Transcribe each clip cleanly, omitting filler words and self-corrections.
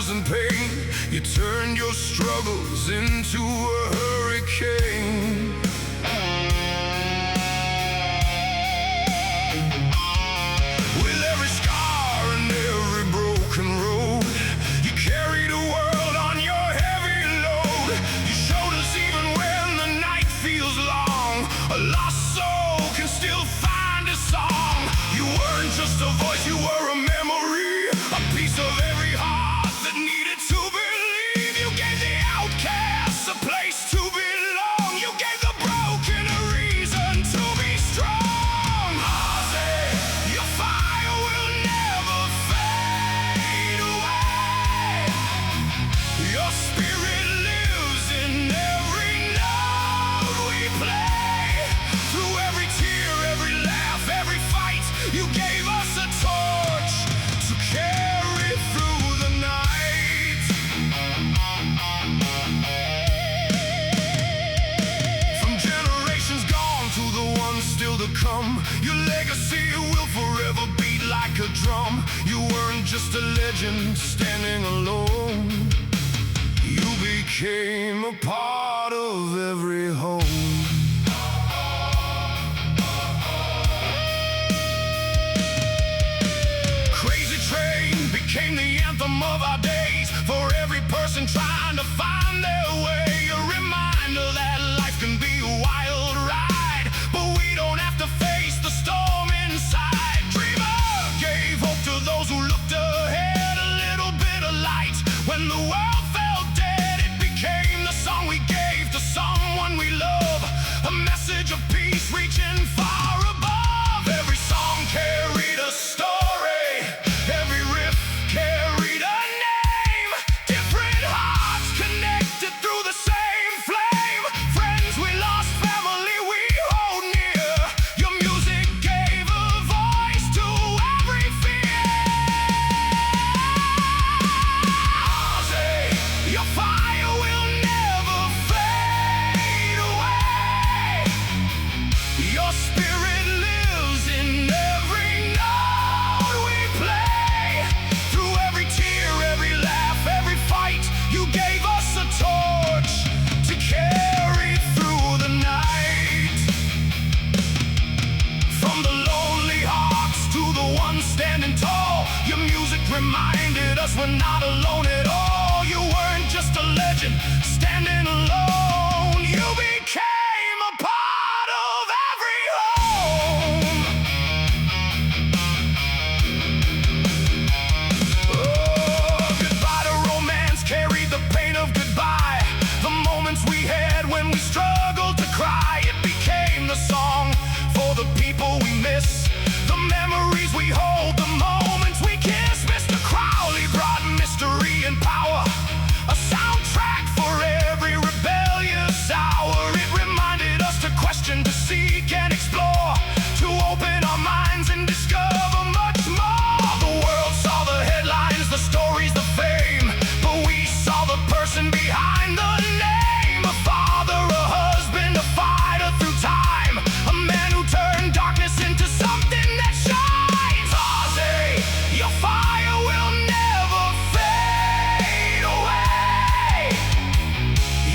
battles and pain. You turned your struggles into a hurricane. With every scar and every broken road, you carried a world on your heavy load. You showed us even when the night feels long, a lost soul can still find a song. You weren't just a voice, you were a memory, a piece of every heart that needed to believe. You gave the outcasts a place to belong. You gave the broken a reason to be strong. Ozzy, your fire will never fade away. Your spirit lives in every note we play. Through every tear, every laugh, every fight, you gave us a torch to carry through the night. From generations gone to the ones still to come, your legacy will forever beat like a drum. You weren't just a legend standing alone. You became a part of every home. Crazy Train became the anthem of our days, for every person trying to find their way. A reminder that life can be a wild ride, but we don't have to face the storm inside. Dreamer gave hope to those who looked ahead, a little bit of light when the world fell dead. It became the song we gave to someone we love, a message of peace reaching far above. Every song carried a story, every riff carried a name. Different hearts connected through the same flame. Friends we lost, family we hold near. Your music gave a voice to every fear. Ozzy, your fire will never fade away. Your spirit lives in every note we play. Through every tear, every laugh, every fight, you gave us a torch to carry through the night. From the lonely hearts to the ones standing tall, your music reminded us we're not alone at all. You weren't just a legend standing alone. You became a part of every home. Oh, goodbye to romance carried the pain of goodbye. The moments we had when we struggled to cry, it became the song for the people we miss, the memories we hold, the moments we kiss. Mr. Crowley brought mystery and power, a soundtrack for every rebellious hour. It reminded us to question, to seek and explore, to open our minds and discover much more. The world saw the headlines, the stories, the fame, but we saw the person behind the name. A father, a husband, a fighter through time, a man who turned darkness into something that shines. Ozzy, your fire will never fade away.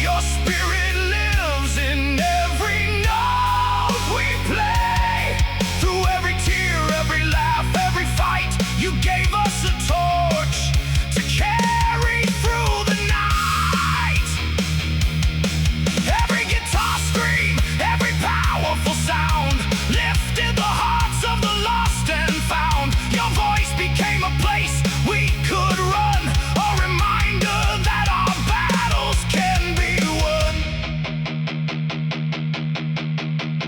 Your spirit lives in every note we play. Through every tear, every laugh, every fight, you gave us a torch to carry through the night. Every guitar scream, every powerful sound lifted the hearts of the lost and found. Your voice became a place we could run, a reminder that our battles can be won.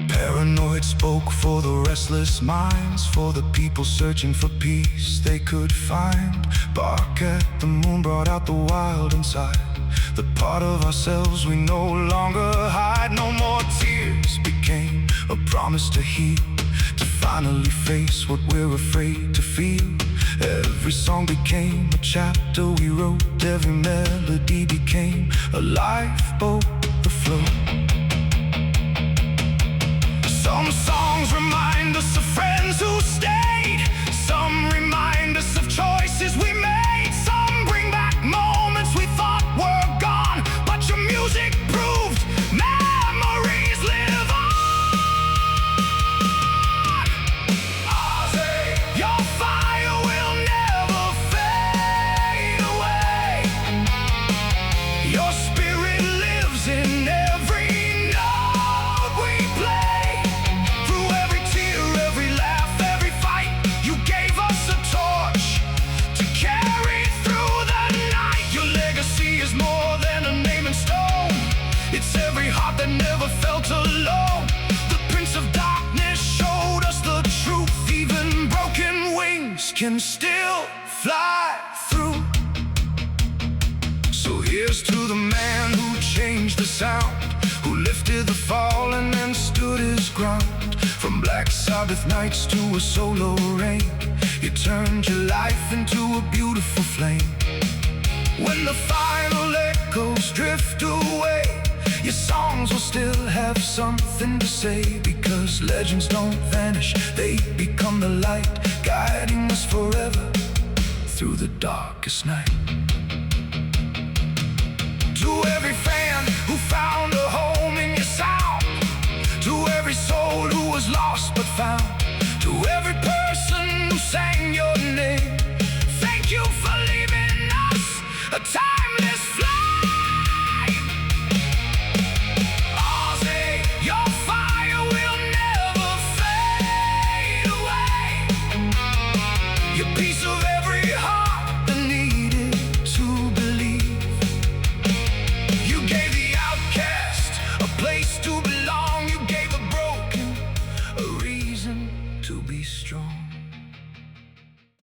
Paranoid spoke for the restless minds, for the people searching for peace they could find. Bark at the moon brought out the wild inside, the part of ourselves we no longer hide. No more tears became a promise to heal, to finally face what we're afraid to feel. Every song became a chapter we wrote, every melody became a lifeboat afloat. Some songs remind us of friends who stayed, some remind us of choices we made, some bring back moments Here's to the man who changed the sound, who lifted the fallen and stood his ground. From Black Sabbath nights to a solo reign, you turned your life into a beautiful flame. When the final echoes drift away, your songs will still have something to say, because legends don't vanish, they become the light, guiding us forever through the darkest night. To every fan who found a home in your sound, to every soul who was lost but found, to every person who sang your name, thank you for leaving us a time